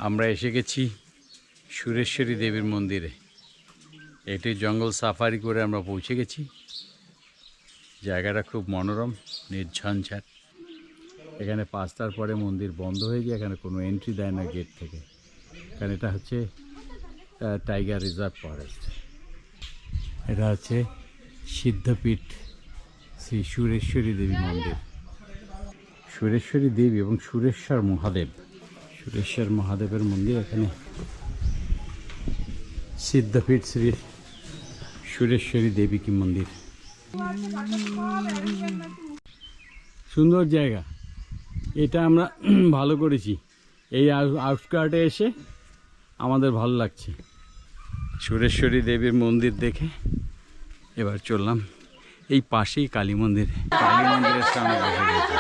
আমরা এসে গেছি সুরেশ্বরী দেবীর মন্দিরে। এটি জঙ্গল সাফারি করে আমরা পৌঁছে গেছি। জায়গাটা খুব মনোরম, নির্ঝঞ্ঝাট। এখানে 5টার পরে মন্দির বন্ধ হয়ে যায়, এখানে কোনো এন্ট্রি দেয় না গেট থেকে, কারণ এটা হচ্ছে টাইগার রিজার্ভ ফরেস্ট। এটা হচ্ছে সিদ্ধপীঠ শ্রী সুরেশ্বরী দেবী মন্দির। সুরেশ্বরী দেবী এবং সুরেশ্বর মহাদেব, সুরেশ্বর মহাদেবের মন্দির এখানে। সিদ্ধপীঠ শ্রী সুরেশ্বরী দেবী কি মন্দির। সুন্দর জায়গা, এটা আমরা ভালো করেছি। এই আউটস্কার্টে এসে আমাদের ভালো লাগছে। সুরেশ্বরী দেবীর মন্দির দেখে এবার চললাম এই পাশেই কালী মন্দির। কালী মন্দিরের সামনে বসে গেছি।